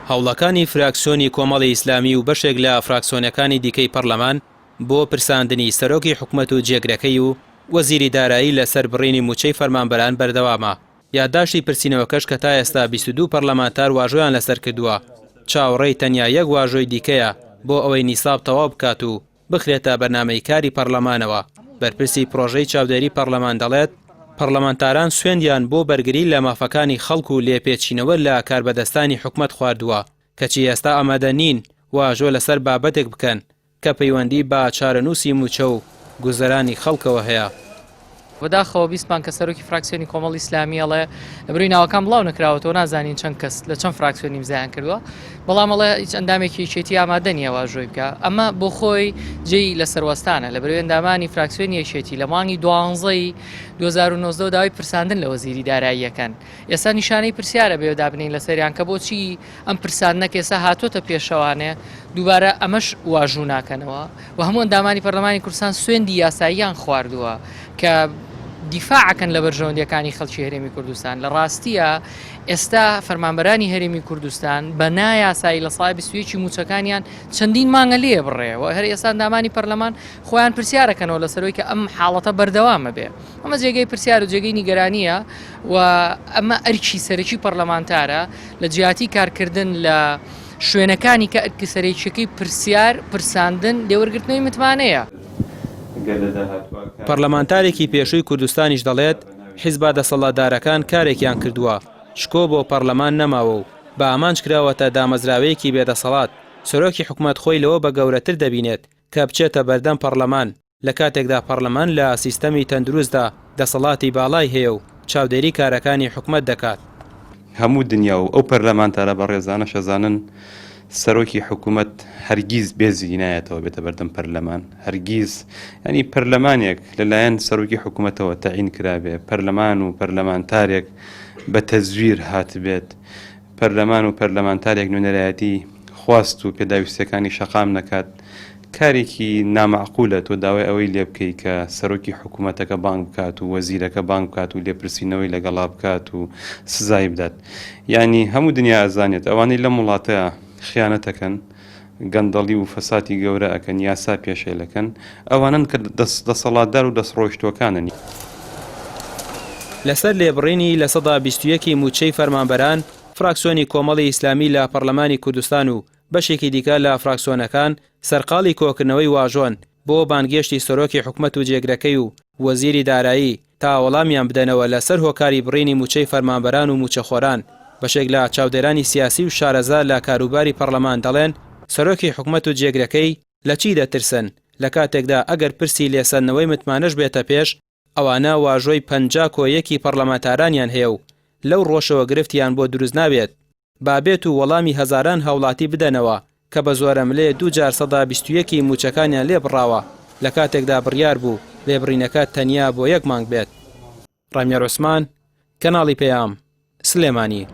هەوڵەکانی فراکسیۆنی کۆمەڵی ئیسلامی و بەشێک لە فراکسیۆنەکانی دیکەی پەرلەمان بۆ پرساندنی سەرۆکی حکومەت و جێگرەکەی و وەزیری دارایی لەسەر بڕینی موچەی فەرمانبەران بەردەوامە. یادداشتی پرسینەوەکەش کە تا ئێستا 22 پەرلەمانتار واژۆیان لەسەر کردووە. چاوەڕێی تەنیا یەک واژۆی دیکەیە بۆ ئەوەی نیساب تەواو بکات و بخرێتە بەرنامەی کاری پەرلەمانەوە. بەرپرسی پرۆژەی چاودێری پەرلەمان دەڵێت پەرلەمانتاران سوێندیان بۆ بەرگری لە مافەکانی خەڵک و لێپێچینەوە لە کاربەدەستانی حکومەت خواردووە کەچی ئێستا ئامادە نین واژۆ لەسەر بابەتێک بکەن کە پەیوەندی بە چارەنووسی موچە و گوزەرانی خەڵکەوە هەیە. بەداخەوە بیستمان کە سەرۆکی فراکسیۆنی کۆمەڵی ئیسلامی ئەڵێ لەبەرەوەی ناوەکان بڵاو نەکراوەتەوە نازانین چەند کەس لە چەند فراکسیۆنی مزایان کردووە، بەڵام ئەڵێ هیچ ئەندامێکی یەکێتی ئامادە نییە واژۆی بکە. ئەمە بۆ خۆی جێی لە سەروەستانە لەبەرەوەی ئەندامانی فراکسیۆنی یەکێتی لە مانگی 12ی 2019 داوای پرساندن لە وەزیری داراییەکان. ئێستا نیشانەی پرسیارە بێ دابنین لەسەریان کە بۆچی ئەم پرساندنەکە ئێستا هاتۆتە پێشەوانێ دووبارە ئەمەش واژوو ناکەنەوە و هەموو ئەندامانی پەرلەمانی کوردستان سوێندی یاساییان خواردووە کە دیفاعکەن لە بەرژەوەندیەکانی خەڵکی هەرێمی کوردستان. لە ڕاستیە ئێستا فەرمانبەرانی هەرێمی کوردستان بە نایاسایی لە ساڵی 21 موچەکانیان چەندین مانگە لێ بڕێەوە. هەر ئێستا ئەندامانی پەرلەمان خۆیان پرسیارەکەنەوە لەسەرەوەی کە ئەم حاڵەتە بەردەوامە بێ. ئەمە جێگەی پرسیار و جێگەی نیگەرانیە و ئەمە ئەرکی سەرەکی پەرلەمانتارە لە جیاتی کارکردن لە شوێنەکانی کە ئەرکی سەرەکیەکەی پرسیار پرساندن لێوەرگرتنەوەی متمانەیە. پەرلەمانتارێکی پێشووی کوردستانیش دەڵێت حیزبە دەسەڵاتدارەکان کارێکیان کردووە شکۆ بۆ پەرلەمان نەماوە و بە ئامانج کراوەتە دامەزراوەیەکی بێدەسەڵات. سەرۆکی حکومەت خۆی لەوە بە گەورەتر دەبینێت کە بچێتە بەردەم پەرلەمان لە کاتێکدا پەرلەمان لە سیستەمی تەندروستدا دەسەڵاتی باڵای هەیە و چاودێری کارەکانی حکومەت دەکات. هەموو دنیا و ئەو پەرلەمانتارە بە ڕێزانە شەزانن سەرۆکی حکومت هەرگیز بێزی نایەتەوە بێتە بەردەم پەرلەمان، هەرگیز ینی پەرلەمانێک لەلایەن سەرۆکی حکومەتەوە تەعین کرابێ، پەرلەمان و پەرلەمانتارێک بە تەزویر هاتبێت، پەرلەمان و پەرلەمانتارێک نوێنەرایەتی خواست و پێداویستەکانی شەقام نەکات، کارێکی نامەعقولە تۆ داوای ئەوەی لێ بکەی کە سەرۆکی حکومەتەکە بانگ بکات و وەزیرەکە بانگ بکات و لێپرسینەوەی لەگەڵا بکات و سزای بدات. ینی هەموو دنیا ئەزانێت ئەوانەی لە وڵاتەیە خیانەتەکەن، گەندەڵی و فەساتی گەورە ئەکەن، یاسا پێشێلەکەن، ئەوانن کە دەسەڵاتدار و دەسڕۆیشتوەکانن. لەسەر لێبڕینی لە سەدا 21 موچەی فەرمانبەران فراکسیۆنی کۆمەڵی ئیسلامی لە پەرلەمانی کوردستان و بەشێکی دیکە لە فراکسیۆنەکان سەرقاڵی کۆکردنەوەی واژۆن بۆ بانگێشتی سەرۆکی حکومەت و جێگرەکەی و وەزیری دارایی تا وەڵامیان بدەنەوە لەسەر هۆکاری بڕینی موچەی فەرمانبەران و موچەخۆران. بەشێک لە چاودێرانی سیاسی و شارەزا لە کاروباری پەرلەمان دەڵێن سەرۆکی حکومەت و جێگرەکەی لە چی دەترسن لە کاتێکدا ئەگەر پرسی لێسەنەوەی متمانەش بێتە پێش ئەوانە واژۆی 50 کۆیەکی پەرلەمانتارانیان هەیە و لەو ڕۆژەوە گرفتیان بۆ دروست نابێت بابێت و وەڵامی هەزاران هەوڵاتی بدەنەوە کە بە زۆرەملێ 2/121 موچەکانیان لێ بڕاوە لە کاتێکدا بڕیار بوو لێبڕینەکە تەنیا بۆ 1 مانگ بێت. ڕامیار عوسمان، کەناڵی پەیام، سلێمانی.